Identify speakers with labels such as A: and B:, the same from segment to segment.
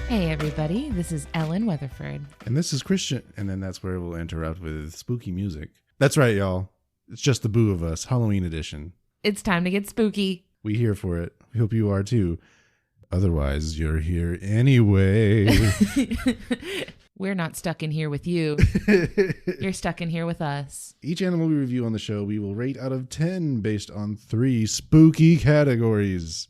A: Hey everybody, this is Ellen Weatherford.
B: And this is Christian. And then that's where we'll interrupt with spooky music. That's right, y'all. It's just the boo of us, Halloween edition.
A: It's time to get spooky.
B: We here for it. We hope you are too. Otherwise, you're here anyway.
A: We're not stuck in here with you. You're stuck in here with us.
B: Each animal we review on the show, we will rate out of 10 based on 3 spooky categories.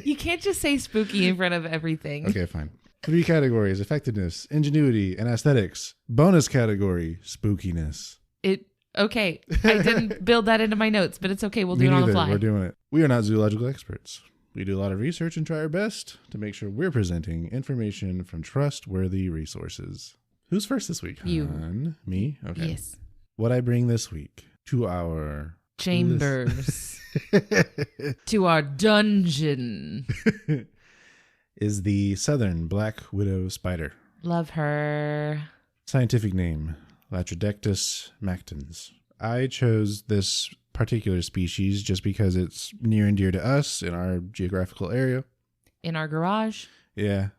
A: You can't just say spooky in front of everything.
B: Okay, fine. 3 categories: effectiveness, ingenuity, and aesthetics. Bonus category: spookiness.
A: Okay. I didn't build that into my notes, but it's okay. We'll do
B: Me
A: it on the
B: neither.
A: fly.
B: We're doing it. We are not zoological experts. We do a lot of research and try our best to make sure we're presenting information from trustworthy resources. Who's first this week?
A: You.
B: Hon? Me? Okay.
A: Yes.
B: What I bring this week to our
A: Chambers. To our dungeon.
B: is the southern black widow spider.
A: Love her.
B: Scientific name: Latrodectus mactans. I chose this particular species just because it's near and dear to us in our geographical area.
A: In our garage.
B: Yeah.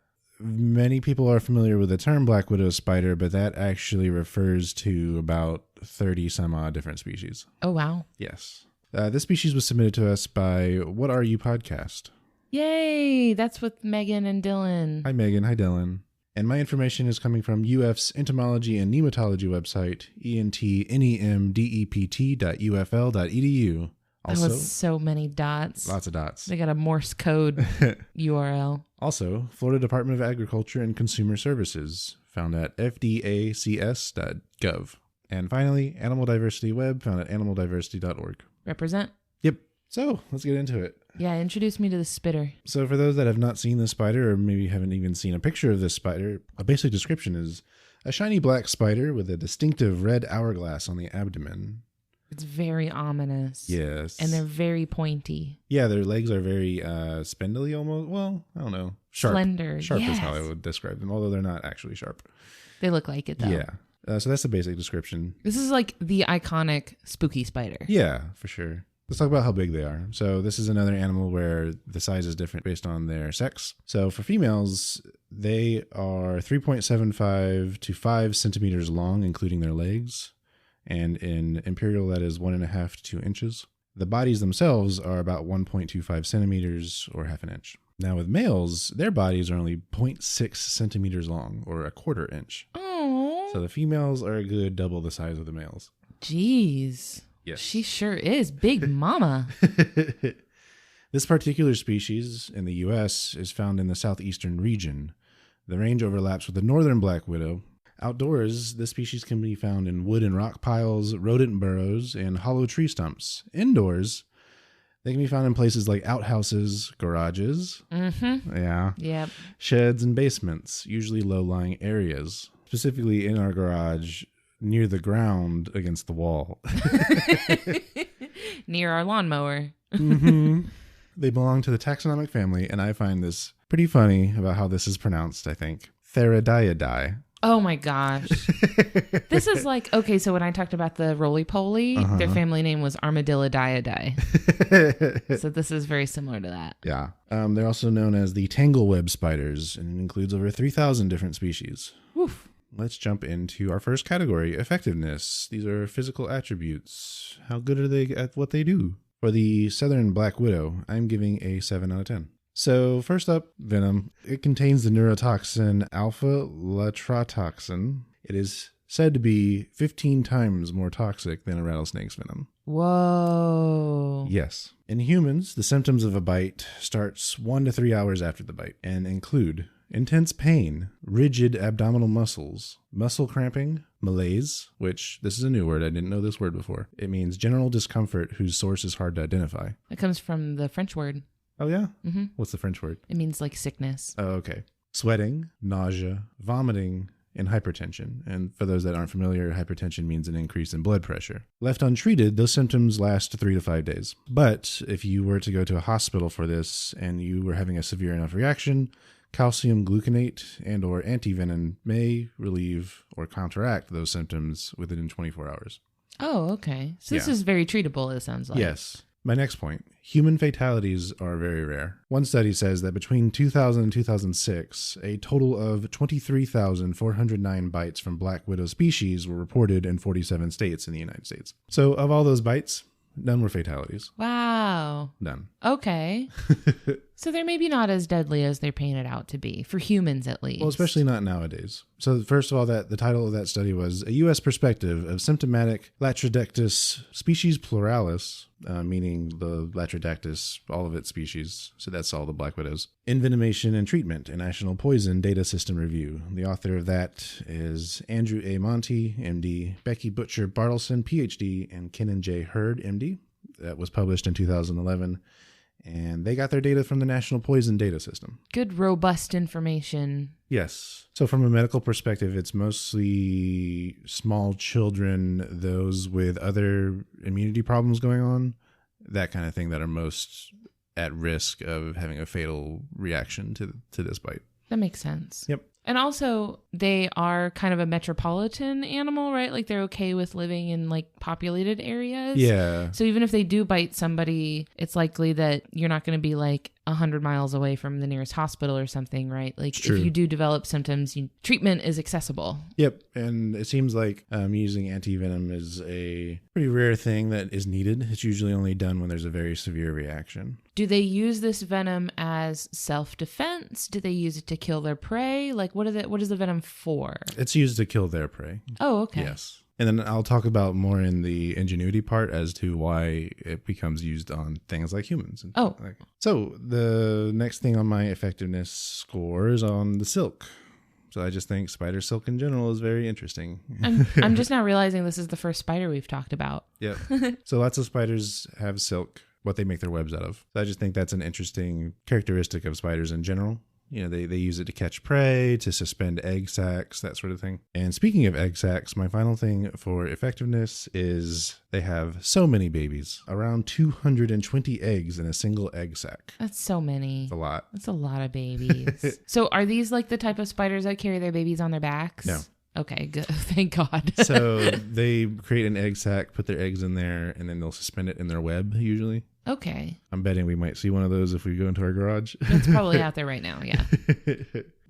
B: Many people are familiar with the term black widow spider, but that actually refers to about 30 some odd different species.
A: Oh, wow.
B: Yes. This species was submitted to us by What Are You Podcast.
A: Yay. That's with Megan and Dylan.
B: Hi, Megan. Hi, Dylan. And my information is coming from UF's entomology and nematology website, entnemedept.ufl.edu.
A: That was so many dots.
B: Lots of dots.
A: They got a Morse code URL.
B: Also, Florida Department of Agriculture and Consumer Services, found at fdacs.gov. And finally, Animal Diversity Web, found at animaldiversity.org.
A: Represent.
B: Yep. So, let's get into it.
A: Yeah, introduce me to the spitter.
B: So for those that have not seen this spider, or maybe haven't even seen a picture of this spider, a basic description is a shiny black spider with a distinctive red hourglass on the abdomen.
A: It's very ominous.
B: Yes.
A: And they're very pointy.
B: Yeah, their legs are very spindly almost. Well, I don't know. Sharp.
A: Slender.
B: Sharp
A: yes.
B: is how I would describe them, although they're not actually sharp.
A: They look like it, though.
B: Yeah. So that's the basic description.
A: This is like the iconic spooky spider.
B: Yeah, for sure. Let's talk about how big they are. So this is another animal where the size is different based on their sex. So for females, they are 3.75 to 5 centimeters long, including their legs. And in imperial, that is 1.5 to 2 inches. The bodies themselves are about 1.25 centimeters or half an inch. Now with males, their bodies are only 0.6 centimeters long or a quarter inch.
A: Oh.
B: So the females are a good double the size of the males.
A: Jeez.
B: Yes.
A: She sure is. Big mama.
B: This particular species in the U.S. is found in the southeastern region. The range overlaps with the northern black widow. Outdoors, this species can be found in wood and rock piles, rodent burrows, and hollow tree stumps. Indoors, they can be found in places like outhouses, garages,
A: Yep.
B: sheds, and basements, usually low-lying areas. Specifically in our garage, near the ground against the wall.
A: Near our lawnmower.
B: Mm-hmm. They belong to the taxonomic family, and I find this pretty funny about how this is pronounced, I think. Theridiidae.
A: Oh my gosh. This is like, okay, so when I talked about the roly-poly, their family name was Armadillidaeidae. So this is very similar to that.
B: Yeah. They're also known as the tangleweb spiders, and it includes over 3,000 different species.
A: Woof.
B: Let's jump into our first category, effectiveness. These are physical attributes. How good are they at what they do? For the southern black widow, I'm giving a 7 out of 10. So first up, venom. It contains the neurotoxin alpha-latrotoxin. It is said to be 15 times more toxic than a rattlesnake's venom.
A: Whoa.
B: Yes. In humans, the symptoms of a bite starts 1 to 3 hours after the bite and include intense pain, rigid abdominal muscles, muscle cramping, malaise, which this is a new word. I didn't know this word before. It means general discomfort whose source is hard to identify.
A: It comes from the French word.
B: Oh, yeah?
A: Mm-hmm.
B: What's the French word?
A: It means like sickness.
B: Oh, okay. Sweating, nausea, vomiting, and hypertension. And for those that aren't familiar, hypertension means an increase in blood pressure. Left untreated, those symptoms last 3 to 5 days. But if you were to go to a hospital for this and you were having a severe enough reaction, calcium gluconate and or antivenin may relieve or counteract those symptoms within 24 hours.
A: Oh, okay. So this
B: Yeah.
A: is very treatable, it sounds like.
B: Yes. My next point, human fatalities are very rare. One study says that between 2000 and 2006, a total of 23,409 bites from black widow species were reported in 47 states in the United States. So of all those bites, none were fatalities.
A: Wow.
B: None.
A: Okay. So they're maybe not as deadly as they're painted out to be, for humans at least.
B: Well, especially not nowadays. So first of all, the title of that study was A U.S. Perspective of Symptomatic Latrodactys Species Pluralis, meaning the Latrodactys, all of its species. So that's all the black widows. Envenomation and Treatment, a National Poison Data System Review. The author of that is Andrew A. Monty, MD, Becky Butcher Bartleson, PhD, and Kenan J. Hurd, MD. That was published in 2011. And they got their data from the National Poison Data System.
A: Good, robust information.
B: Yes. So from a medical perspective, it's mostly small children, those with other immunity problems going on, that kind of thing, that are most at risk of having a fatal reaction to this bite.
A: That makes sense.
B: Yep.
A: And also, they are kind of a metropolitan animal, right? Like, they're okay with living in, like, populated areas.
B: Yeah.
A: So even if they do bite somebody, it's likely that you're not going to be, like, 100 miles away from the nearest hospital or something, right? Like, if you do develop symptoms, treatment is accessible.
B: Yep. And it seems like using anti-venom is a pretty rare thing that is needed. It's usually only done when there's a very severe reaction.
A: Do they use this venom as self-defense? Do they use it to kill their prey? Like, what is the venom for?
B: It's used to kill their prey.
A: Oh, okay.
B: Yes. And then I'll talk about more in the ingenuity part as to why it becomes used on things like humans.
A: Oh.
B: So the next thing on my effectiveness score is on the silk. So I just think spider silk in general is very interesting.
A: I'm just now realizing this is the first spider we've talked about.
B: Yep. So lots of spiders have silk, what they make their webs out of. So I just think that's an interesting characteristic of spiders in general. You know, they use it to catch prey, to suspend egg sacs, that sort of thing. And speaking of egg sacs, my final thing for effectiveness is they have so many babies. Around 220 eggs in a single egg sac.
A: That's so many.
B: That's a lot.
A: That's a lot of babies. So are these like the type of spiders that carry their babies on their backs?
B: No.
A: Okay, good. Thank God.
B: So they create an egg sac, put their eggs in there, and then they'll suspend it in their web, usually.
A: Okay.
B: I'm betting we might see one of those if we go into our garage.
A: It's probably out there right now, yeah.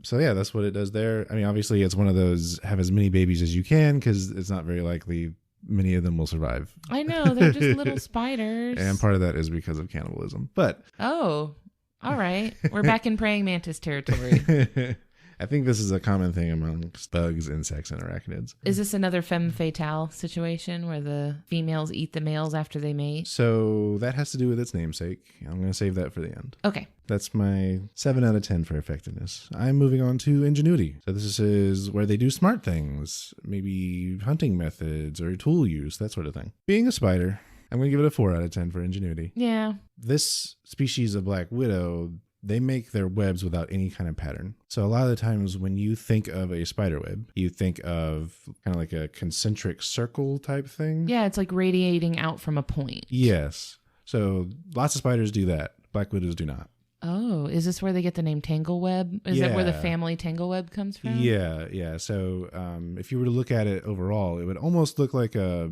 B: So yeah, that's what it does there. I mean, obviously it's one of those, have as many babies as you can, because it's not very likely many of them will survive.
A: I know, they're just little spiders.
B: And part of that is because of cannibalism. But
A: oh, all right. We're back in praying mantis territory.
B: I think this is a common thing amongst bugs, insects, and arachnids.
A: Is this another femme fatale situation where the females eat the males after they mate?
B: So that has to do with its namesake. I'm going to save that for the end.
A: Okay.
B: That's my 7 out of 10 for effectiveness. I'm moving on to ingenuity. So this is where they do smart things, maybe hunting methods or tool use, that sort of thing. Being a spider, I'm going to give it a 4 out of 10 for ingenuity.
A: Yeah.
B: This species of black widow, they make their webs without any kind of pattern. So a lot of the times when you think of a spider web, you think of kind of like a concentric circle type thing.
A: Yeah, it's like radiating out from a point.
B: Yes. So lots of spiders do that. Black widows do not.
A: Oh, is this where they get the name tangleweb? Is that where the family tangleweb comes from?
B: Yeah. So if you were to look at it overall, it would almost look like a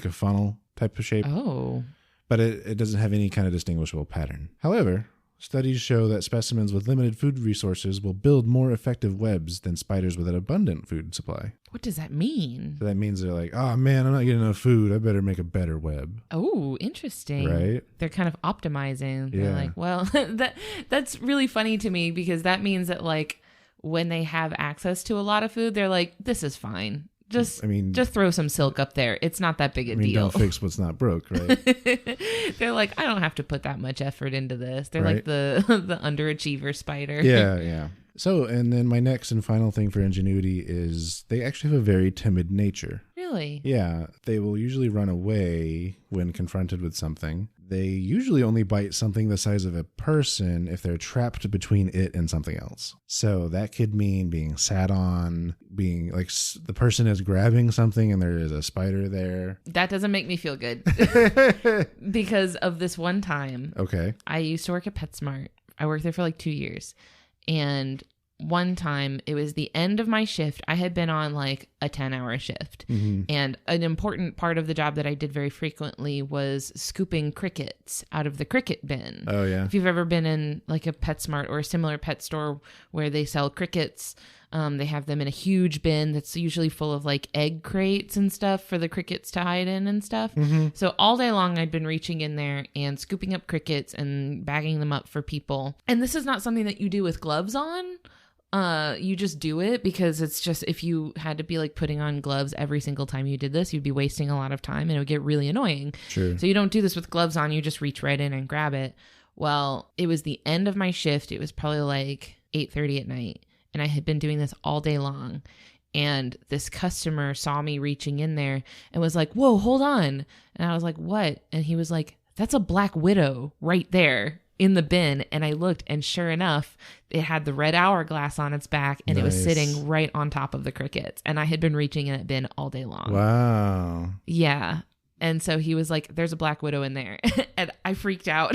B: funnel type of shape.
A: Oh.
B: But it doesn't have any kind of distinguishable pattern. However, studies show that specimens with limited food resources will build more effective webs than spiders with an abundant food supply.
A: What does that mean?
B: So that means they're like, oh man, I'm not getting enough food. I better make a better web.
A: Oh, interesting.
B: Right?
A: They're kind of optimizing.
B: Yeah.
A: They're like, well, that's really funny to me because that means that like when they have access to a lot of food, they're like, this is fine. Just throw some silk up there. It's not that big a deal.
B: Don't fix what's not broke, right?
A: They're like, I don't have to put that much effort into this. They're
B: right?
A: like the underachiever spider.
B: Yeah. So, and then my next and final thing for ingenuity is they actually have a very timid nature.
A: Really?
B: Yeah. They will usually run away when confronted with something. They usually only bite something the size of a person if they're trapped between it and something else. So that could mean being sat on, being like the person is grabbing something and there is a spider there.
A: That doesn't make me feel good because of this one time.
B: Okay.
A: I used to work at PetSmart. I worked there for like 2 years. And one time, it was the end of my shift. I had been on like a 10-hour shift. Mm-hmm. And an important part of the job that I did very frequently was scooping crickets out of the cricket bin.
B: Oh, yeah.
A: If you've ever been in like a PetSmart or a similar pet store where they sell crickets, they have them in a huge bin that's usually full of like egg crates and stuff for the crickets to hide in and stuff. Mm-hmm. So all day long, I'd been reaching in there and scooping up crickets and bagging them up for people. And this is not something that you do with gloves on. You just do it because it's just, if you had to be like putting on gloves every single time you did this, you'd be wasting a lot of time and it would get really annoying.
B: Sure.
A: So you don't do this with gloves on. You just reach right in and grab it. Well, it was the end of my shift. It was probably like 8:30 at night. And I had been doing this all day long. And this customer saw me reaching in there and was like, whoa, hold on. And I was like, what? And he was like, that's a black widow right there in the bin. And I looked, and sure enough, it had the red hourglass on its back, and It was sitting right on top of the crickets. And I had been reaching in that bin all day long.
B: Wow.
A: Yeah. And so he was like, there's a black widow in there. And I freaked out.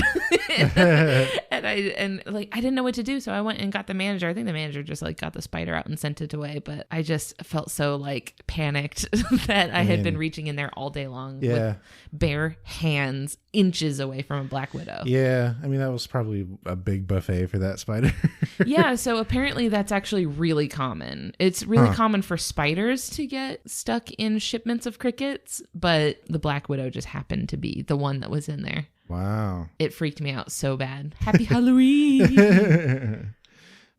A: and I didn't know what to do. So I went and got the manager. I think the manager just like got the spider out and sent it away. But I just felt so like panicked that I had been reaching in there all day long with bare hands, inches away from a black widow.
B: Yeah. I mean, that was probably a big buffet for that spider.
A: Yeah. So apparently that's actually really common. It's really common for spiders to get stuck in shipments of crickets, but the black widow just happened to be the one that was in there.
B: Wow.
A: It freaked me out so bad. Happy Halloween.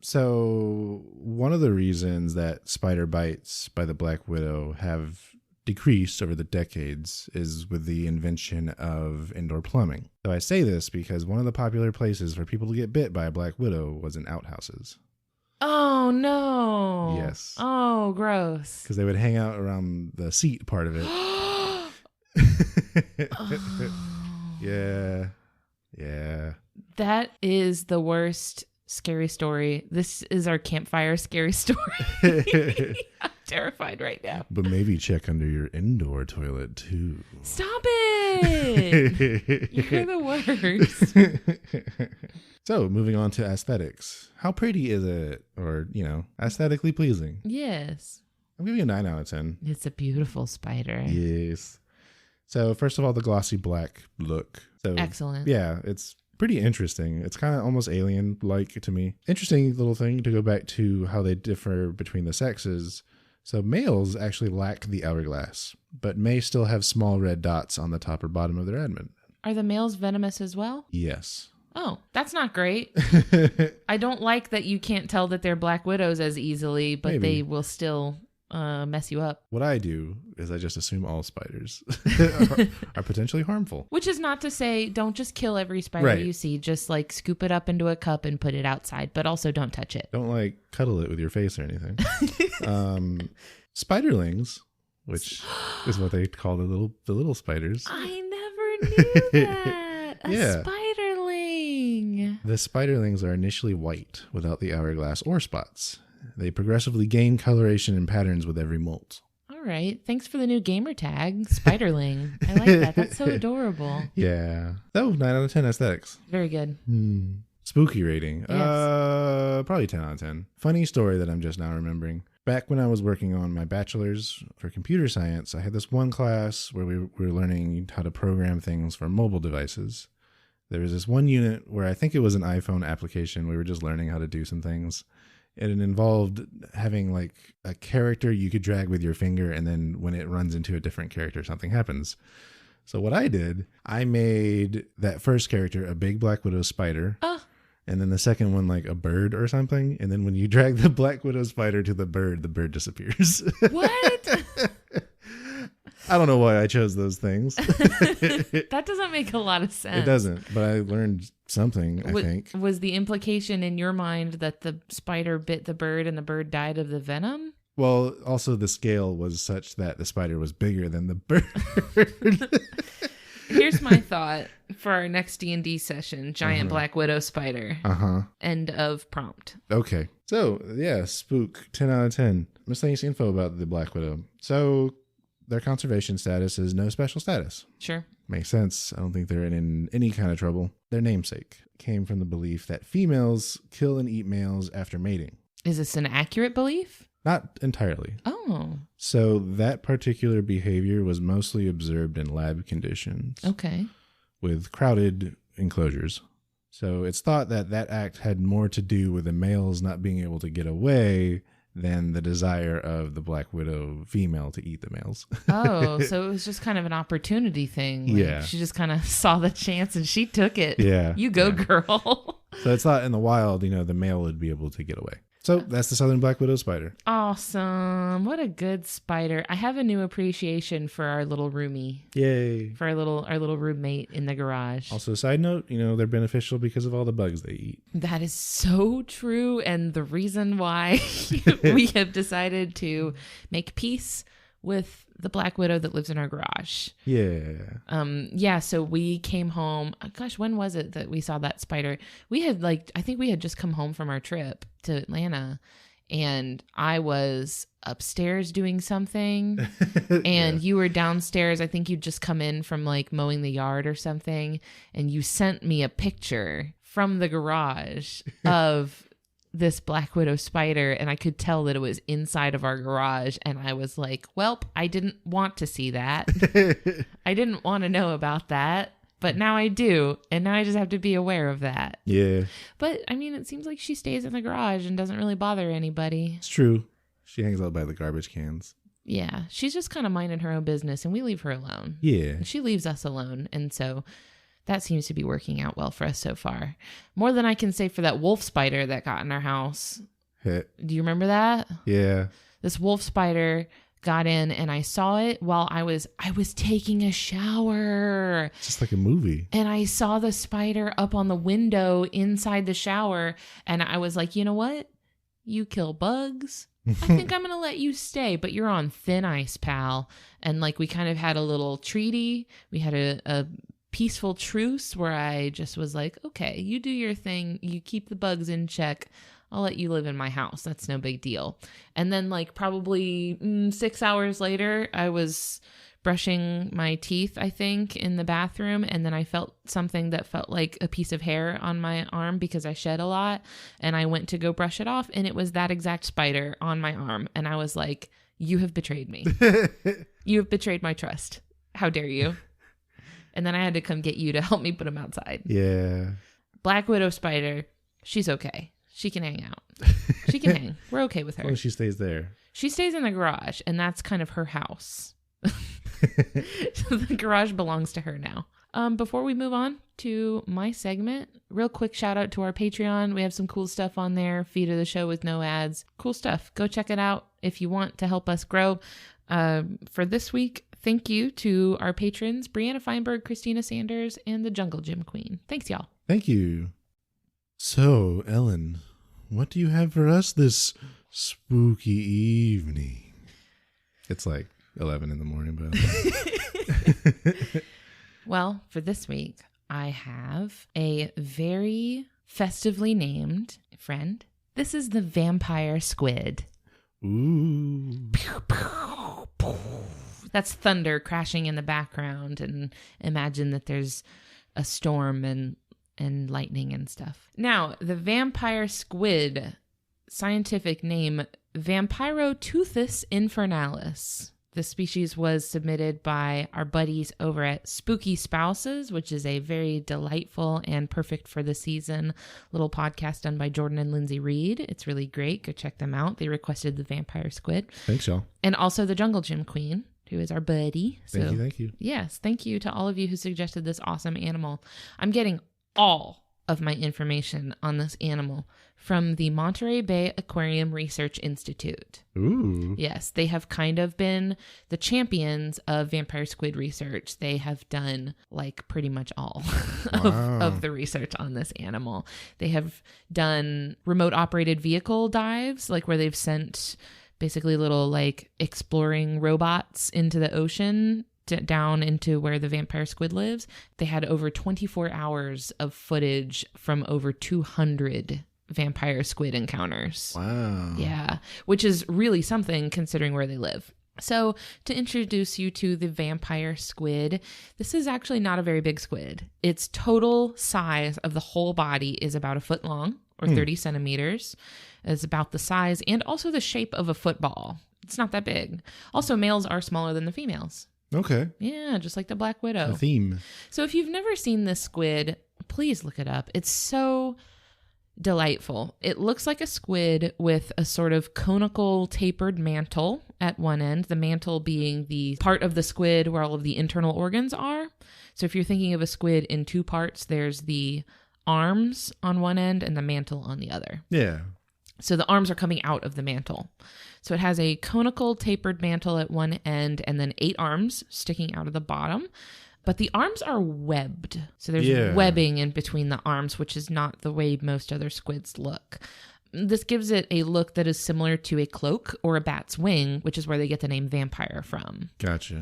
B: So one of the reasons that spider bites by the black widow have decreased over the decades is with the invention of indoor plumbing. So I say this because one of the popular places for people to get bit by a black widow was in outhouses.
A: Oh, no.
B: Yes.
A: Oh, gross.
B: Because they would hang out around the seat part of it. Yeah. Yeah.
A: That is the worst scary story. This is our campfire scary story. I'm terrified right now.
B: But maybe check under your indoor toilet too.
A: Stop it. You're the worst.
B: So moving on to aesthetics. How pretty is it? Or, aesthetically pleasing?
A: Yes.
B: I'm giving you a 9 out of 10.
A: It's a beautiful spider.
B: Yes. So first of all, the glossy black look. So
A: excellent.
B: Yeah, it's pretty interesting. It's kind of almost alien-like to me. Interesting little thing to go back to how they differ between the sexes. So males actually lack the hourglass, but may still have small red dots on the top or bottom of their abdomen.
A: Are the males venomous as well?
B: Yes.
A: Oh, that's not great. I don't like that you can't tell that they're black widows as easily, but
B: Maybe.
A: They will still mess you up.
B: What I do is I just assume all spiders are potentially harmful.
A: Which is not to say don't just kill every spider you see. Just like scoop it up into a cup and put it outside, but also don't touch it.
B: Don't like cuddle it with your face or anything. Spiderlings, which is what they call the little spiders.
A: I never knew that. A spiderling.
B: The spiderlings are initially white without the hourglass or spots. They progressively gain coloration and patterns with every molt.
A: All right. Thanks for the new gamer tag, Spiderling. I like that. That's so adorable.
B: Yeah. Oh, 9 out of 10 aesthetics.
A: Very good.
B: Spooky rating.
A: Yes.
B: Probably 10 out of 10. Funny story that I'm just now remembering. Back when I was working on my bachelor's for computer science, I had this one class where we were learning how to program things for mobile devices. There was this one unit where I think it was an iPhone application. We were just learning how to do some things. And it involved having like a character you could drag with your finger, and then when it runs into a different character, something happens. So what I did, I made that first character a big black widow spider. And then the second one like a bird or something. And then when you drag the black widow spider to the bird disappears.
A: What?
B: I don't know why I chose those things.
A: That doesn't make a lot of sense.
B: It doesn't, but I learned something, I think.
A: Was the implication in your mind that the spider bit the bird and the bird died of the venom?
B: Well, also the scale was such that the spider was bigger than the bird.
A: Here's my thought for our next D&D session. Giant black widow spider. End of prompt.
B: Okay. So, yeah, spook, 10 out of 10. Miscellaneous info about the black widow. So, their conservation status is no special status.
A: Sure.
B: Makes sense. I don't think they're in any kind of trouble. Their namesake came from the belief that females kill and eat males after mating.
A: Is this an accurate belief?
B: Not entirely.
A: Oh.
B: So that particular behavior was mostly observed in lab conditions.
A: Okay.
B: With crowded enclosures. So it's thought that that act had more to do with the males not being able to get away than the desire of the Black Widow female to eat the males.
A: Oh, so it was just kind of an opportunity thing. Like,
B: yeah.
A: She just kind of saw the chance and she took it.
B: Yeah.
A: You go, girl.
B: So it's thought in the wild, the male would be able to get away. So that's the southern black widow spider.
A: Awesome. What a good spider. I have a new appreciation for our little roomie.
B: Yay.
A: For our little roommate in the garage.
B: Also, side note, they're beneficial because of all the bugs they eat.
A: That is so true. And the reason why we have decided to make peace with the black widow that lives in our garage.
B: Yeah.
A: So we came home. Gosh, when was it that we saw that spider? We had I think we had just come home from our trip to Atlanta, and I was upstairs doing something and you were downstairs. I think you'd just come in from mowing the yard or something, and you sent me a picture from the garage of this black widow spider, and I could tell that it was inside of our garage, and I was like, welp, I didn't want to see that. I didn't want to know about that, but now I do, and now I just have to be aware of that.
B: Yeah.
A: But I mean, it seems like she stays in the garage and doesn't really bother anybody.
B: It's true. She hangs out by the garbage cans.
A: Yeah, she's just kind of minding her own business, and we leave her alone.
B: Yeah.
A: And she leaves us alone, and so that seems to be working out well for us so far. More than I can say for that wolf spider that got in our house.
B: Hit.
A: Do you remember that?
B: Yeah.
A: This wolf spider got in, and I saw it while I was taking a shower.
B: Just like a movie.
A: And I saw the spider up on the window inside the shower, and I was like, you know what? You kill bugs. I think I'm going to let you stay, but you're on thin ice, pal. And we kind of had a little treaty. We had a peaceful truce where I just was like, okay, you do your thing. You keep the bugs in check. I'll let you live in my house. That's no big deal. And then probably 6 hours later, I was brushing my teeth, I think, in the bathroom. And then I felt something that felt like a piece of hair on my arm because I shed a lot. And I went to go brush it off, and it was that exact spider on my arm. And I was like, you have betrayed me. You have betrayed my trust. How dare you? And then I had to come get you to help me put him outside.
B: Yeah.
A: Black widow spider, she's okay. She can hang out. She can hang. We're okay with her.
B: As long as she stays there.
A: She stays in the garage, and that's kind of her house. So the garage belongs to her now. Before we move on to my segment, real quick shout out to our Patreon. We have some cool stuff on there. Feed of the show with no ads. Cool stuff. Go check it out if you want to help us grow. For this week, thank you to our patrons, Brianna Feinberg, Christina Sanders, and the Jungle Gym Queen. Thanks, y'all.
B: Thank you. So, Ellen, what do you have for us this spooky evening? It's 11 in the morning, but
A: well, for this week, I have a very festively named friend. This is the vampire squid.
B: Ooh.
A: That's thunder crashing in the background, and imagine that there's a storm and lightning and stuff. Now, the vampire squid, scientific name Vampiroteuthis infernalis. The species was submitted by our buddies over at Spooky Spouses, which is a very delightful and perfect for the season little podcast done by Jordan and Lindsay Reed. It's really great. Go check them out. They requested the vampire squid.
B: Thanks, y'all.
A: And also the Jungle Gym Queen, who is our buddy.
B: Thank you.
A: Yes, thank you to all of you who suggested this awesome animal. I'm getting all of my information on this animal from the Monterey Bay Aquarium Research Institute.
B: Ooh.
A: Yes, they have kind of been the champions of vampire squid research. They have done pretty much all of the research on this animal. They have done remote operated vehicle dives, where they've sent basically little exploring robots into the ocean down into where the vampire squid lives. They had over 24 hours of footage from over 200 vampire squid encounters.
B: Wow.
A: Yeah, which is really something considering where they live. So to introduce you to the vampire squid, this is actually not a very big squid. Its total size of the whole body is about a foot long, or 30 centimeters. It's about the size and also the shape of a football. It's not that big. Also, males are smaller than the females.
B: Okay.
A: Yeah, just like the Black Widow.
B: A theme.
A: So if you've never seen this squid, please look it up. It's so delightful. It looks like a squid with a sort of conical tapered mantle at one end, the mantle being the part of the squid where all of the internal organs are. So if you're thinking of a squid in two parts, there's the arms on one end and the mantle on the other.
B: Yeah.
A: So the arms are coming out of the mantle. So it has a conical tapered mantle at one end and then 8 arms sticking out of the bottom. But the arms are webbed. So there's webbing in between the arms, which is not the way most other squids look. This gives it a look that is similar to a cloak or a bat's wing, which is where they get the name vampire from.
B: Gotcha.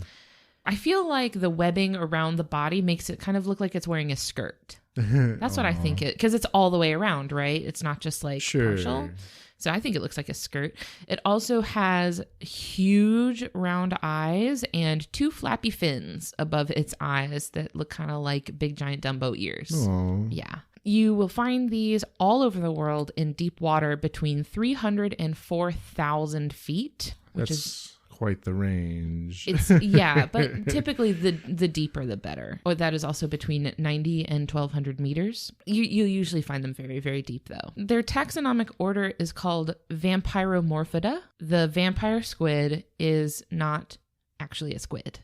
A: I feel like the webbing around the body makes it kind of look like it's wearing a skirt. That's what I think it, because it's all the way around, right? It's not just like partial. So I think it looks like a skirt. It also has huge round eyes and 2 flappy fins above its eyes that look kind of like big giant Dumbo ears.
B: Aww.
A: Yeah. You will find these all over the world in deep water between 300 and 4,000 feet, which is
B: quite the range.
A: It's but typically the deeper the better. Or that is also between 90 and 1,200 meters. You usually find them very, very deep though. Their taxonomic order is called Vampiromorphidae. The vampire squid is not actually a squid.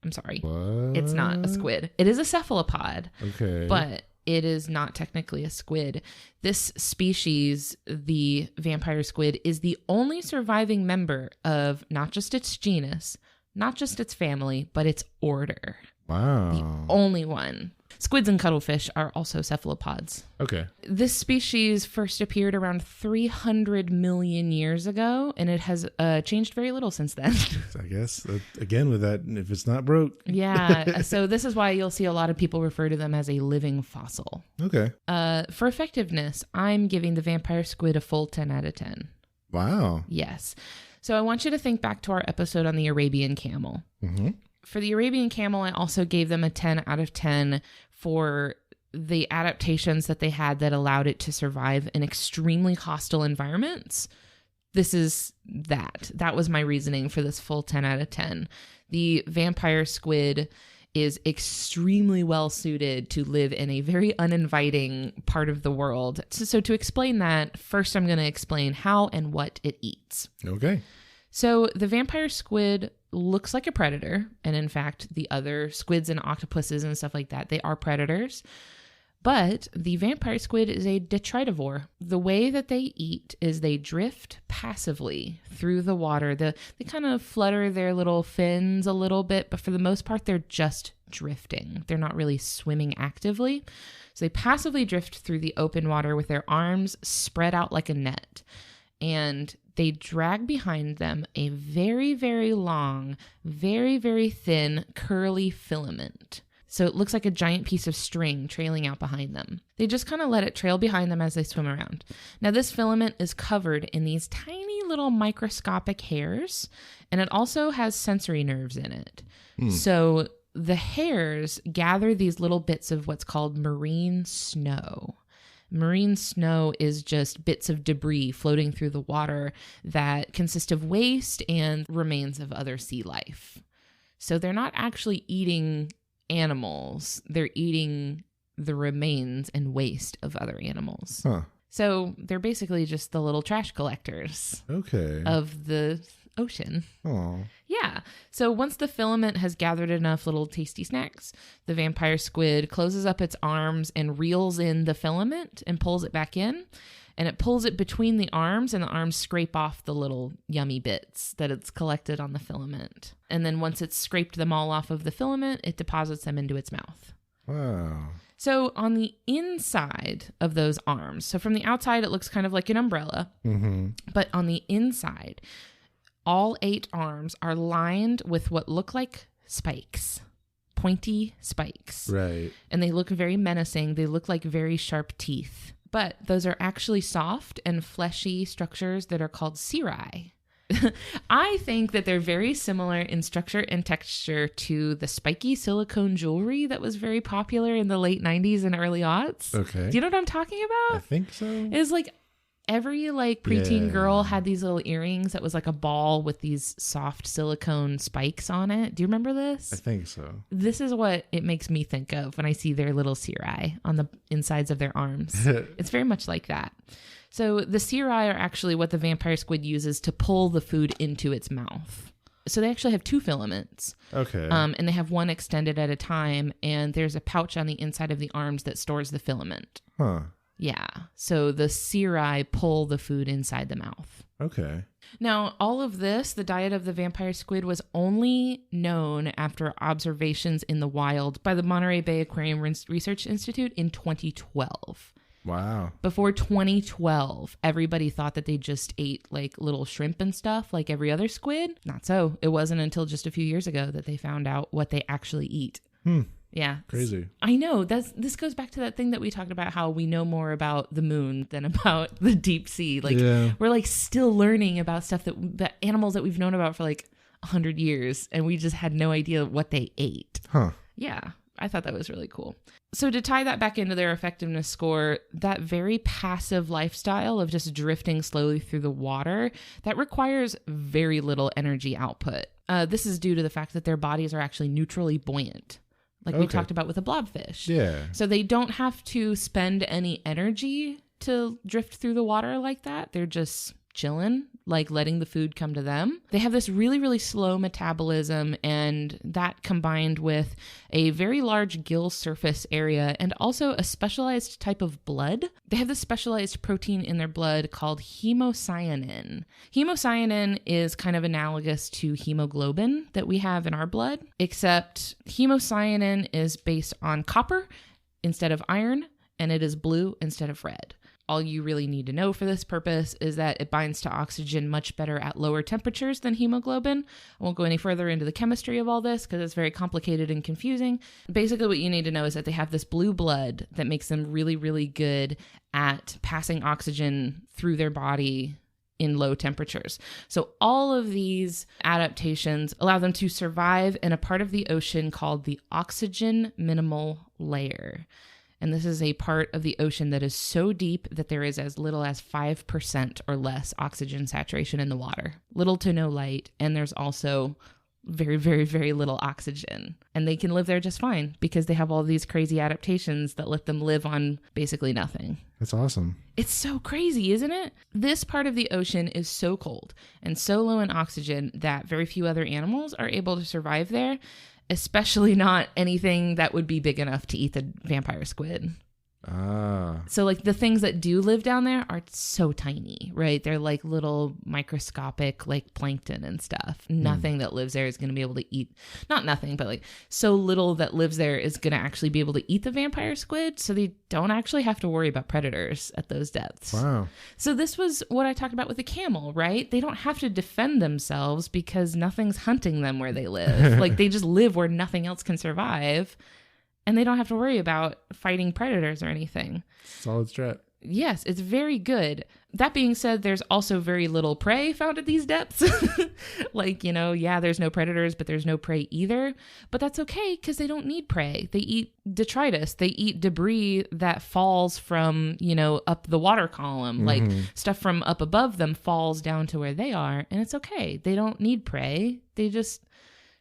A: I'm sorry.
B: What?
A: It's not a squid. It is a cephalopod.
B: Okay.
A: But it is not technically a squid. This species, the vampire squid, is the only surviving member of not just its genus, not just its family, but its order.
B: Wow.
A: The only one. Squids and cuttlefish are also cephalopods.
B: Okay.
A: This species first appeared around 300 million years ago, and it has changed very little since then.
B: I guess, again, with that, if it's not broke.
A: Yeah. So this is why you'll see a lot of people refer to them as a living fossil.
B: Okay.
A: For effectiveness, I'm giving the vampire squid a full 10 out of 10.
B: Wow.
A: Yes. So I want you to think back to our episode on the Arabian camel.
B: Mm-hmm.
A: For the Arabian camel, I also gave them a 10 out of 10 for the adaptations that they had that allowed it to survive in extremely hostile environments. This is that. That was my reasoning for this full 10 out of 10. The vampire squid is extremely well suited to live in a very uninviting part of the world. So to explain that, first I'm going to explain how and what it eats.
B: Okay.
A: So the vampire squid looks like a predator. And in fact, the other squids and octopuses and stuff like that, they are predators. But the vampire squid is a detritivore. The way that they eat is they drift passively through the water. They kind of flutter their little fins a little bit, but for the most part, they're just drifting. They're not really swimming actively. So they passively drift through the open water with their arms spread out like a net. And they drag behind them a very, very long, very, very thin, curly filament. So it looks like a giant piece of string trailing out behind them. They just kind of let it trail behind them as they swim around. Now, this filament is covered in these tiny little microscopic hairs, and it also has sensory nerves in it. So the hairs gather these little bits of what's called marine snow. Marine snow is just bits of debris floating through the water that consist of waste and remains of other sea life. So they're not actually eating animals. They're eating the remains and waste of other animals.
B: Huh.
A: So they're basically just the little trash collectors of the ocean.
B: Oh.
A: Yeah. So once the filament has gathered enough little tasty snacks, the vampire squid closes up its arms and reels in the filament and pulls it back in. And it pulls it between the arms, and the arms scrape off the little yummy bits that it's collected on the filament. And then once it's scraped them all off of the filament, it deposits them into its mouth.
B: Wow.
A: So on the inside of those arms, so from the outside, it looks kind of like an umbrella. Mm-hmm. But on the inside, all 8 arms are lined with what look like spikes, pointy spikes.
B: Right.
A: And they look very menacing. They look like very sharp teeth. But those are actually soft and fleshy structures that are called cirri. I think that they're very similar in structure and texture to the spiky silicone jewelry that was very popular in the late 90s and early aughts.
B: Okay.
A: Do you know what I'm talking about?
B: I think so.
A: It was like every like preteen girl had these little earrings that was like a ball with these soft silicone spikes on it. Do you remember this?
B: I think so.
A: This is what it makes me think of when I see their little cirri on the insides of their arms. It's very much like that. So the cirri are actually what the vampire squid uses to pull the food into its mouth. So they actually have two filaments.
B: Okay.
A: And they have one extended at a time, and there's a pouch on the inside of the arms that stores the filament.
B: Huh.
A: Yeah. So the cirri pull the food inside the mouth.
B: Okay.
A: Now, all of this, the diet of the vampire squid, was only known after observations in the wild by the Monterey Bay Aquarium Research Institute in 2012.
B: Wow.
A: Before 2012, everybody thought that they just ate like little shrimp and stuff like every other squid. Not so. It wasn't until just a few years ago that they found out what they actually eat. Yeah.
B: Crazy.
A: I know. This goes back to that thing that we talked about, how we know more about the moon than about the deep sea. Like we're like still learning about stuff that animals that we've known about for like 100 years, and we just had no idea what they ate.
B: Huh.
A: Yeah. I thought that was really cool. So to tie that back into their effectiveness score, that very passive lifestyle of just drifting slowly through the water, that requires very little energy output. This is due to the fact that their bodies are actually neutrally buoyant, like we talked about with a blobfish.
B: Yeah.
A: So they don't have to spend any energy to drift through the water like that. They're just chilling, like letting the food come to them. They have this really, really slow metabolism, and that combined with a very large gill surface area and also a specialized type of blood. They have this specialized protein in their blood called hemocyanin. Hemocyanin is kind of analogous to hemoglobin that we have in our blood, except hemocyanin is based on copper instead of iron, and it is blue instead of red. All you really need to know for this purpose is that it binds to oxygen much better at lower temperatures than hemoglobin. I won't go any further into the chemistry of all this because it's very complicated and confusing. Basically, what you need to know is that they have this blue blood that makes them really, really good at passing oxygen through their body in low temperatures. So all of these adaptations allow them to survive in a part of the ocean called the oxygen minimal layer. And this is a part of the ocean that is so deep that there is as little as 5% or less oxygen saturation in the water. Little to no light. And there's also very, very, very little oxygen. And they can live there just fine because they have all these crazy adaptations that let them live on basically nothing.
B: That's awesome.
A: It's so crazy, isn't it? This part of the ocean is so cold and so low in oxygen that very few other animals are able to survive there. Especially not anything that would be big enough to eat the vampire squid. So like the things that do live down there are so tiny, right? They're like little microscopic like plankton and stuff. Nothing that lives there is going to be able to eat, not nothing, but like so little that lives there is going to actually be able to eat the vampire squid. So they don't actually have to worry about predators at those depths.
B: Wow.
A: So this was what I talked about with the camel, right? They don't have to defend themselves because nothing's hunting them where they live. Like they just live where nothing else can survive. And they don't have to worry about fighting predators or anything.
B: Solid strat.
A: Yes, it's very good. That being said, there's also very little prey found at these depths. Like, you know, yeah, there's no predators, but there's no prey either. But that's okay because they don't need prey. They eat detritus. They eat debris that falls from, you know, up the water column. Like stuff from up above them falls down to where they are. And it's okay. They don't need prey. They just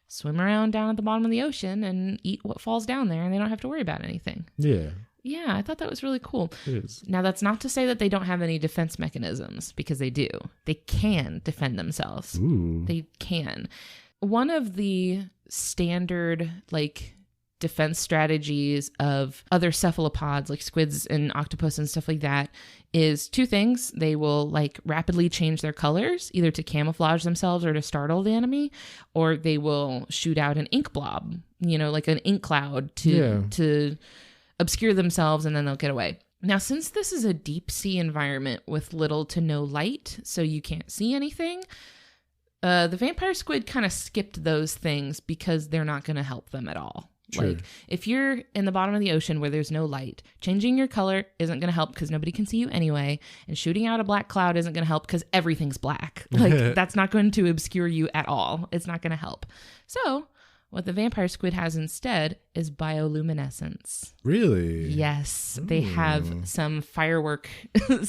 A: swim around down at the bottom of the ocean and eat what falls down there, and they don't have to worry about anything.
B: Yeah.
A: Yeah, I thought that was really cool.
B: It is.
A: Now, that's not to say that they don't have any defense mechanisms, because they do. They can defend themselves.
B: Ooh.
A: They can. One of the standard, like, defense strategies of other cephalopods, like squids and octopus and stuff like that, is two things. They will like rapidly change their colors, either to camouflage themselves or to startle the enemy, or they will shoot out an ink blob, you know, like an ink cloud to obscure themselves, and then they'll get away. Now, since this is a deep sea environment with little to no light, so you can't see anything, the vampire squid kind of skipped those things because they're not going to help them at all.
B: Sure.
A: Like if you're in the bottom of the ocean where there's no light, changing your color isn't going to help because nobody can see you anyway. And shooting out a black cloud isn't going to help because everything's black. Like that's not going to obscure you at all. It's not going to help. So what the vampire squid has instead is bioluminescence.
B: Really?
A: Yes. They have some firework.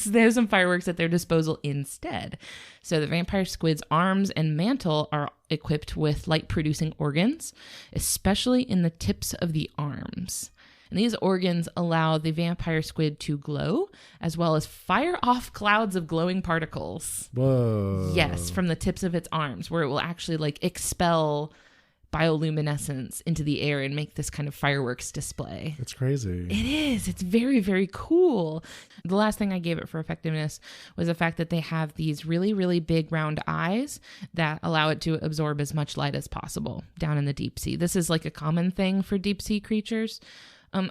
A: There's some fireworks at their disposal instead. So the vampire squid's arms and mantle are equipped with light-producing organs, especially in the tips of the arms. And these organs allow the vampire squid to glow, as well as fire off clouds of glowing particles.
B: Whoa.
A: Yes, from the tips of its arms, where it will actually like expel bioluminescence into the air and make this kind of fireworks display.
B: That's crazy.
A: It is. It's very, very cool. The last thing I gave it for effectiveness was the fact that they have these really, really big round eyes that allow it to absorb as much light as possible down in the deep sea. This is like a common thing for deep sea creatures.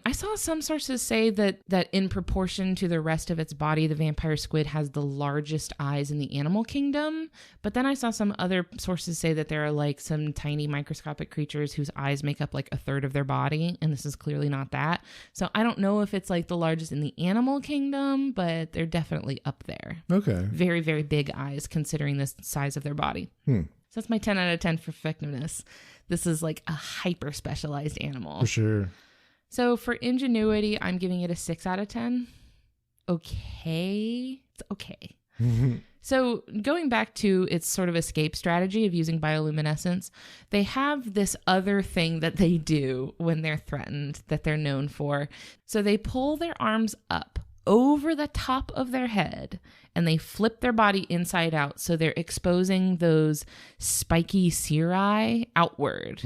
A: I saw some sources say that in proportion to the rest of its body, the vampire squid has the largest eyes in the animal kingdom. But then I saw some other sources say that there are like some tiny microscopic creatures whose eyes make up like a third of their body. And this is clearly not that. So I don't know if it's like the largest in the animal kingdom, but they're definitely up there.
B: Okay.
A: Very, very big eyes considering the size of their body. So that's my 10 out of 10 for effectiveness. This is like a hyper specialized animal.
B: For sure.
A: So for ingenuity, I'm giving it a 6 out of 10. Okay. It's okay. So going back to its sort of escape strategy of using bioluminescence, they have this other thing that they do when they're threatened that they're known for. So they pull their arms up over the top of their head and they flip their body inside out. So they're exposing those spiky cirri outward.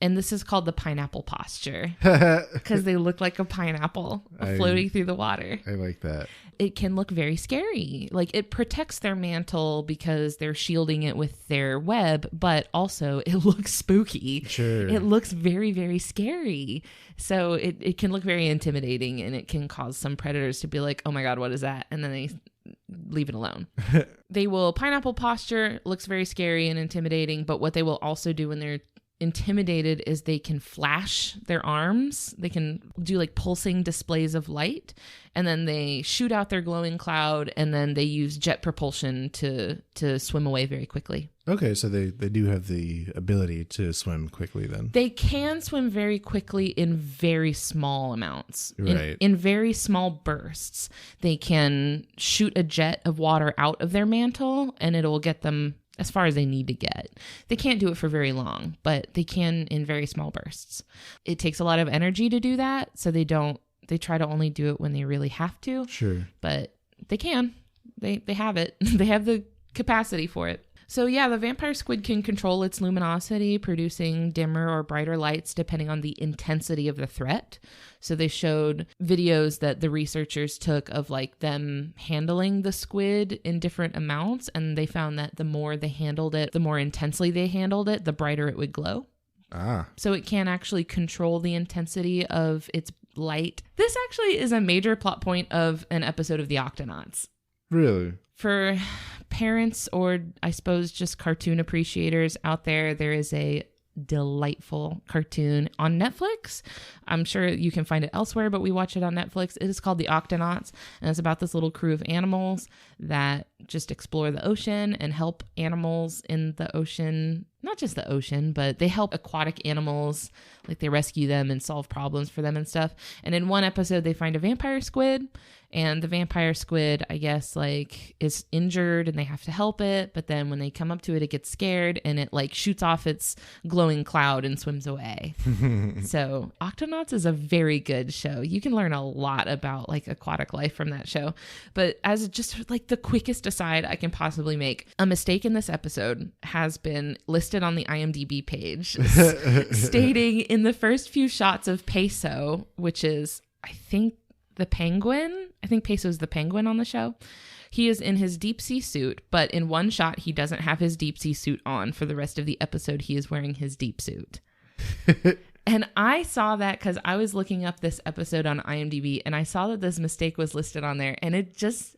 A: And this is called the pineapple posture because they look like a pineapple floating through the water.
B: I like that.
A: It can look very scary. Like it protects their mantle because they're shielding it with their web, but also it looks spooky.
B: Sure.
A: It looks very, very scary. So it can look very intimidating and it can cause some predators to be like, oh my God, what is that? And then they leave it alone. They will pineapple posture, looks very scary and intimidating, but what they will also do when they're intimidated is they can flash their arms. They can do like pulsing displays of light, and then they shoot out their glowing cloud, and then they use jet propulsion to swim away very quickly.
B: Okay, so they do have the ability to swim quickly then.
A: They can swim very quickly in very small amounts.
B: Right.
A: In very small bursts. They can shoot a jet of water out of their mantle, and it'll get them as far as they need to get. They can't do it for very long, but they can in very small bursts. It takes a lot of energy to do that, so they try to only do it when they really have to.
B: Sure.
A: But they can. They have it. They have the capacity for it. So yeah, the vampire squid can control its luminosity, producing dimmer or brighter lights depending on the intensity of the threat. So they showed videos that the researchers took of like them handling the squid in different amounts, and they found that the more they handled it, the more intensely they handled it, the brighter it would glow. So it can actually control the intensity of its light. This actually is a major plot point of an episode of The Octonauts.
B: Really?
A: For parents or I suppose just cartoon appreciators out there, there is a delightful cartoon on Netflix. I'm sure you can find it elsewhere, but we watch it on Netflix. It is called The Octonauts, and it's about this little crew of animals that just explore the ocean and help animals in the ocean. Not just the ocean, but they help aquatic animals, like they rescue them and solve problems for them and stuff. And in one episode, they find a vampire squid, and the vampire squid, I guess, like is injured and they have to help it. But then when they come up to it, it gets scared and it like shoots off its glowing cloud and swims away. So Octonauts is a very good show. You can learn a lot about like aquatic life from that show. But as just like the quickest aside I can possibly make, a mistake in this episode has been listed on the IMDb page stating in the first few shots of Peso, which is, I think, the penguin. I think Peso is the penguin on the show. He is in his deep sea suit, but in one shot, he doesn't have his deep sea suit on. For the rest of the episode, he is wearing his deep suit. And I saw that because I was looking up this episode on IMDb, and I saw that this mistake was listed on there, and it just,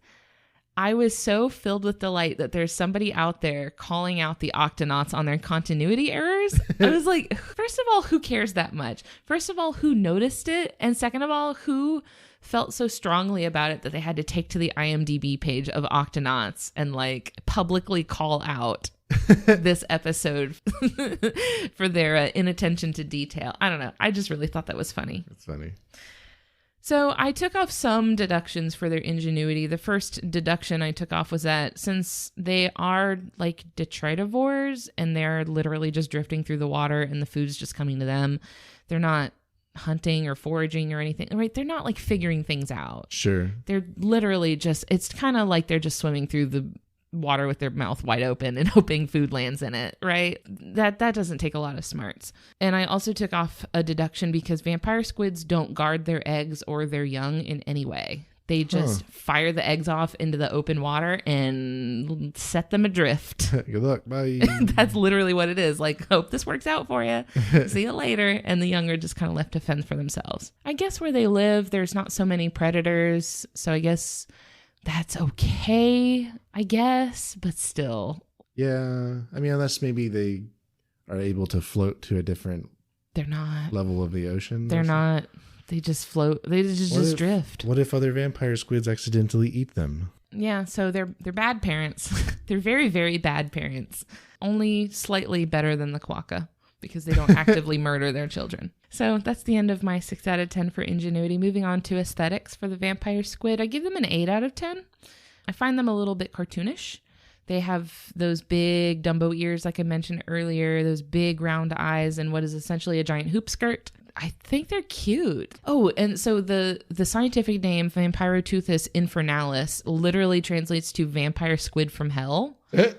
A: I was so filled with delight that there's somebody out there calling out the Octonauts on their continuity errors. I was like, first of all, who cares that much? First of all, who noticed it? And second of all, who felt so strongly about it that they had to take to the IMDb page of Octonauts and like publicly call out this episode for their inattention to detail. I don't know. I just really thought that was funny.
B: That's funny.
A: So I took off some deductions for their ingenuity. The first deduction I took off was that since they are like detritivores and they're literally just drifting through the water and the food's just coming to them, they're not hunting or foraging or anything, right? They're not like figuring things out.
B: Sure.
A: They're literally just, it's kind of like they're just swimming through the water with their mouth wide open and hoping food lands in it, right? That doesn't take a lot of smarts. And I also took off a deduction because vampire squids don't guard their eggs or their young in any way. They just fire the eggs off into the open water and set them adrift.
B: Good luck. Bye.
A: That's literally what it is. Like, hope this works out for you. See you later. And the young are just kind of left to fend for themselves. I guess where they live, there's not so many predators. So I guess that's okay, I guess, but still.
B: Yeah. I mean, unless maybe they are able to float to a different
A: they're not
B: level of the ocean.
A: They're not. They just float. They just drift.
B: What if other vampire squids accidentally eat them?
A: Yeah, so they're bad parents. They're very, very bad parents. Only slightly better than the quokka because they don't actively murder their children. So that's the end of my 6 out of 10 for ingenuity. Moving on to aesthetics for the vampire squid. I give them an 8 out of 10. I find them a little bit cartoonish. They have those big Dumbo ears, like I mentioned earlier, those big round eyes, and what is essentially a giant hoop skirt. I think they're cute. Oh, and so the scientific name Vampiroteuthis infernalis literally translates to vampire squid from hell. And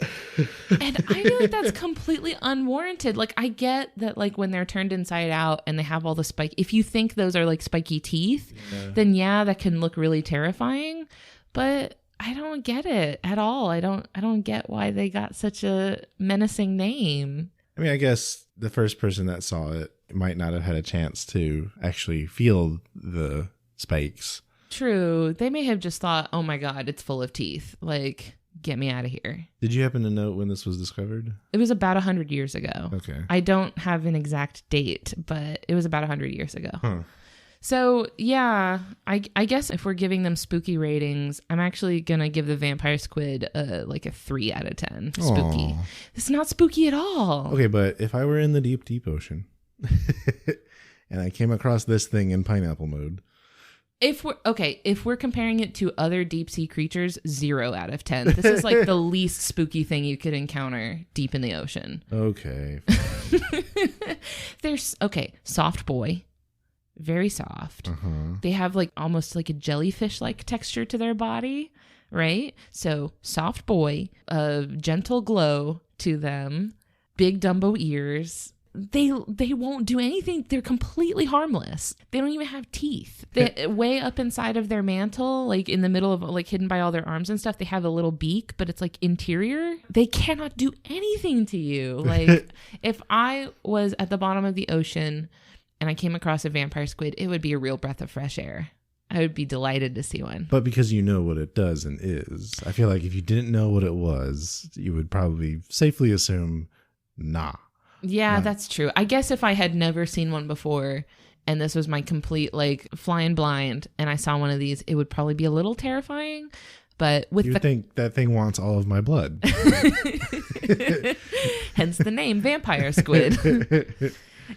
A: I feel like that's completely unwarranted. Like, I get that, like, when they're turned inside out and they have all the spike, if you think those are like spiky teeth, then yeah, that can look really terrifying. But I don't get it at all. I don't get why they got such a menacing name.
B: I mean, I guess the first person that saw it might not have had a chance to actually feel the spikes.
A: True. They may have just thought, oh my God, it's full of teeth. Like, get me out of here.
B: Did you happen to note when this was discovered?
A: It was about 100 years ago.
B: Okay.
A: I don't have an exact date, but it was about 100 years ago.
B: Huh.
A: So, yeah, I guess if we're giving them spooky ratings, I'm actually going to give the vampire squid like a 3 out of 10. Spooky.
B: Aww.
A: It's not spooky at all.
B: Okay, but if I were in the deep, deep ocean and I came across this thing in pineapple mode.
A: If we're comparing it to other deep sea creatures, 0 out of 10. This is like the least spooky thing you could encounter deep in the ocean.
B: Okay.
A: There's, soft boy. Very soft.
B: Uh-huh.
A: They have like almost like a jellyfish-like texture to their body, right? So soft boy, a gentle glow to them, big Dumbo ears. They won't do anything. They're completely harmless. They don't even have teeth. They, way up inside of their mantle, like in the middle of like hidden by all their arms and stuff, they have a little beak, but it's like interior. They cannot do anything to you. Like if I was at the bottom of the ocean and I came across a vampire squid, it would be a real breath of fresh air. I would be delighted to see one.
B: But because you know what it does and is, I feel like if you didn't know what it was, you would probably safely assume, nah.
A: Yeah, that's true. I guess if I had never seen one before and this was my complete like flying blind and I saw one of these, it would probably be a little terrifying. But with
B: you think that thing wants all of my blood.
A: Hence the name Vampire Squid.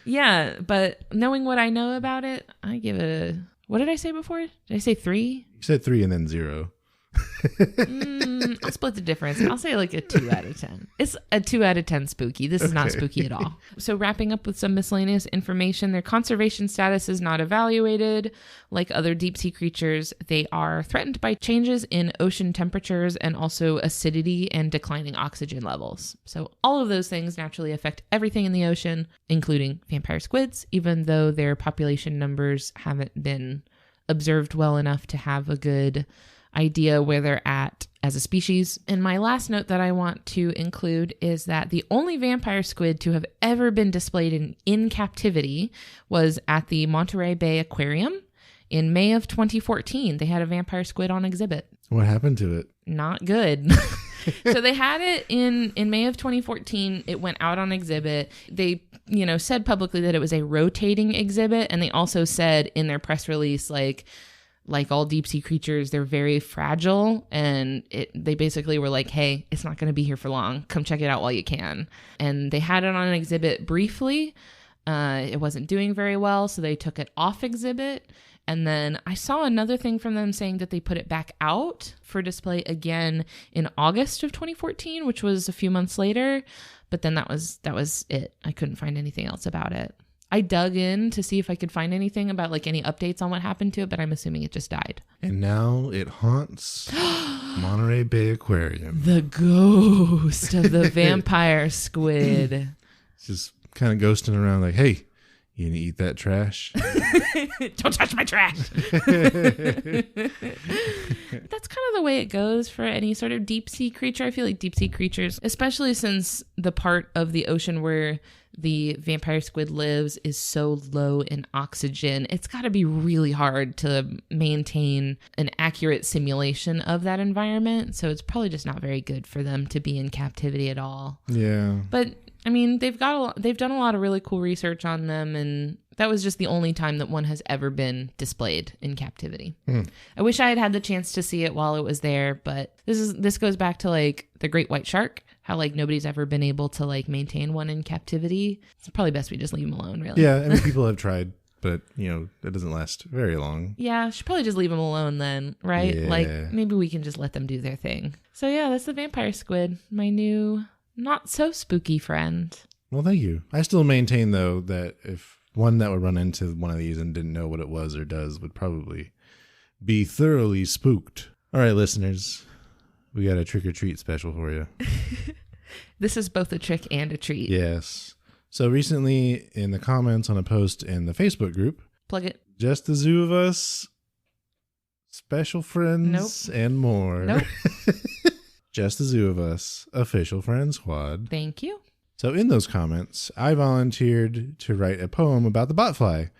A: Yeah, but knowing what I know about it, I give it a... What did I say before? Did I say 3?
B: You said 3 and then 0.
A: I'll split the difference. I'll say like a 2 out of 10. It's a 2 out of 10 spooky. This is not spooky at all. So wrapping up with some miscellaneous information, their conservation status is not evaluated. Like other deep sea creatures, they are threatened by changes in ocean temperatures and also acidity and declining oxygen levels. So all of those things naturally affect everything in the ocean, including vampire squids, even though their population numbers haven't been observed well enough to have a good idea where they're at as a species. And my last note that I want to include is that the only vampire squid to have ever been displayed in captivity was at the Monterey Bay Aquarium In May of 2014, they had a vampire squid on exhibit.
B: What happened to it?
A: Not good. So they had it in May of 2014. It went out on exhibit. They, said publicly that it was a rotating exhibit. And they also said in their press release, like all deep sea creatures, they're very fragile. And they basically were like, hey, it's not going to be here for long. Come check it out while you can. And they had it on an exhibit briefly. It wasn't doing very well. So they took it off exhibit. And then I saw another thing from them saying that they put it back out for display again in August of 2014, which was a few months later. But then that was it. I couldn't find anything else about it. I dug in to see if I could find anything about like any updates on what happened to it, but I'm assuming it just died.
B: And now it haunts Monterey Bay Aquarium.
A: The ghost of the vampire squid.
B: It's just kind of ghosting around like, hey, you gonna eat that trash?
A: Don't touch my trash. That's kind of the way it goes for any sort of deep sea creature. I feel like deep sea creatures, especially since the part of the ocean where the vampire squid lives is so low in oxygen, it's got to be really hard to maintain an accurate simulation of that environment. So it's probably just not very good for them to be in captivity at all.
B: Yeah.
A: But I mean, they've done a lot of really cool research on them, and that was just the only time that one has ever been displayed in captivity. I wish I had the chance to see it while it was there, but this goes back to like the great white shark, how like nobody's ever been able to like maintain one in captivity. It's probably best we just leave them alone, really.
B: Yeah, I mean, people have tried, but it doesn't last very long.
A: Yeah, should probably just leave them alone then, right?
B: Yeah.
A: Like maybe we can just let them do their thing. So yeah, that's the vampire squid, my new not so spooky friend.
B: Well, thank you. I still maintain, though, that if one that would run into one of these and didn't know what it was or does would probably be thoroughly spooked. All right, listeners, we got a trick-or-treat special for you.
A: This is both a trick and a treat.
B: Yes. So recently, in the comments on a post in the Facebook group,
A: plug it.
B: Just the Zoo of Us, special friends, and more.
A: Nope.
B: Just the Zoo of Us, official friend squad.
A: Thank you.
B: So in those comments, I volunteered to write a poem about the botfly.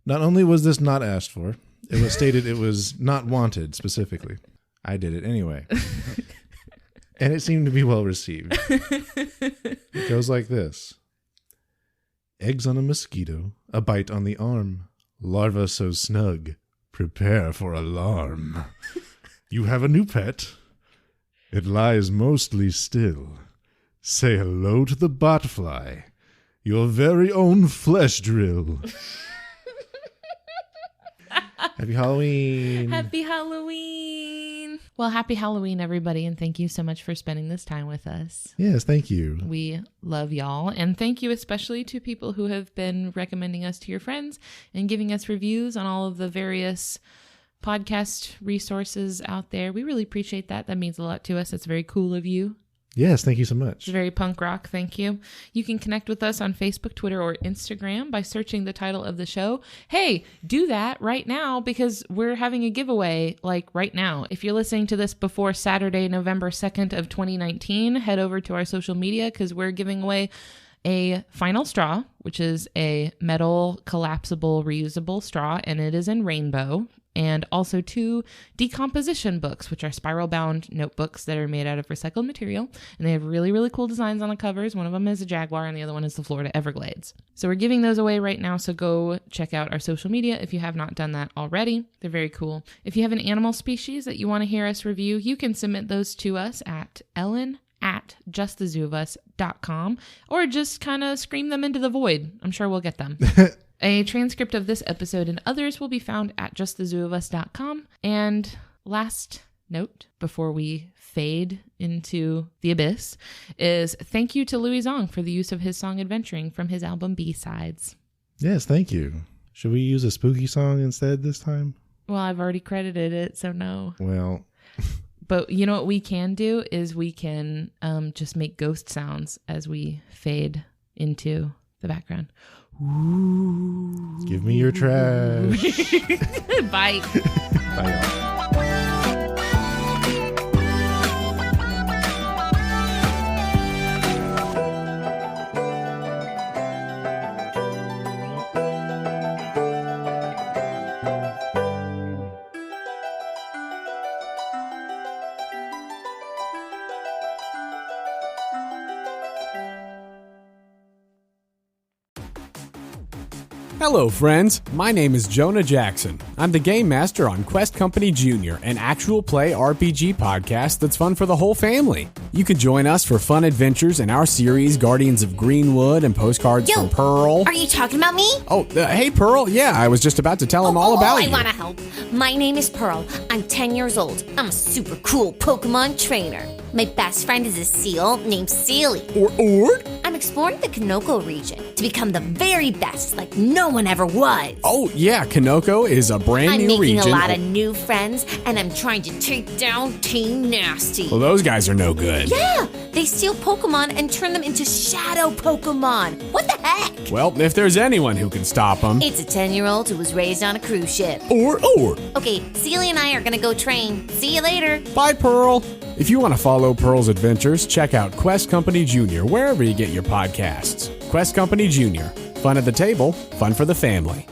B: Not only was this not asked for, it was stated it was not wanted specifically. I did it anyway. And it seemed to be well received. It goes like this. Eggs on a mosquito, a bite on the arm. Larva so snug, prepare for alarm. You have a new pet. It lies mostly still. Say hello to the botfly, your very own flesh drill. Happy Halloween.
A: Happy Halloween. Well, happy Halloween, everybody, and thank you so much for spending this time with us.
B: Yes, thank you.
A: We love y'all, and thank you especially to people who have been recommending us to your friends and giving us reviews on all of the various podcast resources out there. We really appreciate that. That means a lot to us. It's very cool of you.
B: Yes, thank you so much.
A: It's very punk rock. Thank you. You can connect with us on Facebook, Twitter, or Instagram by searching the title of the show. Hey, do that right now because we're having a giveaway like right now. If you're listening to this before Saturday, November 2nd of 2019, head over to our social media because we're giving away a final straw, which is a metal collapsible reusable straw, and it is in rainbow. And also 2 decomposition books, which are spiral bound notebooks that are made out of recycled material. And they have really, really cool designs on the covers. One of them is a jaguar and the other one is the Florida Everglades. So we're giving those away right now. So go check out our social media if you have not done that already. They're very cool. If you have an animal species that you want to hear us review, you can submit those to us at ellen@justthezooofus.com or just kind of scream them into the void. I'm sure we'll get them. A transcript of this episode and others will be found at justthezooofus.com. And last note before we fade into the abyss is thank you to Louis Zong for the use of his song Adventuring from his album B-Sides.
B: Yes, thank you. Should we use a spooky song instead this time?
A: Well, I've already credited it, so no.
B: Well...
A: But you know what we can do is we can just make ghost sounds as we fade into the background. Ooh.
B: Give me your trash.
A: Bye.
B: Bye, y'all.
C: Hello, friends. My name is Jonah Jackson. I'm the Game Master on Quest Company Jr., an actual play RPG podcast that's fun for the whole family. You can join us for fun adventures in our series Guardians of Greenwood and Postcards from Pearl.
D: Are you talking about me?
C: Oh, hey, Pearl. Yeah, I was just about to tell him all about you.
D: I want to help. My name is Pearl. I'm 10 years old. I'm a super cool Pokemon trainer. My best friend is a seal named Sealy.
C: Or?
D: I'm exploring the Kanoko region to become the very best, like no one ever was.
C: Oh, yeah, Kanoko is a brand new region.
D: I'm making a lot of new friends, and I'm trying to take down Team Nasty.
C: Well, those guys are no good.
D: Yeah, they steal Pokemon and turn them into shadow Pokemon. What the heck?
C: Well, if there's anyone who can stop them.
D: It's a 10-year-old who was raised on a cruise ship.
C: Or.
D: Okay, Sealy and I are gonna go train. See you later.
C: Bye, Pearl. If you want to follow Pearl's adventures, check out Quest Company Jr. wherever you get your podcasts. Quest Company Jr. Fun at the table, fun for the family.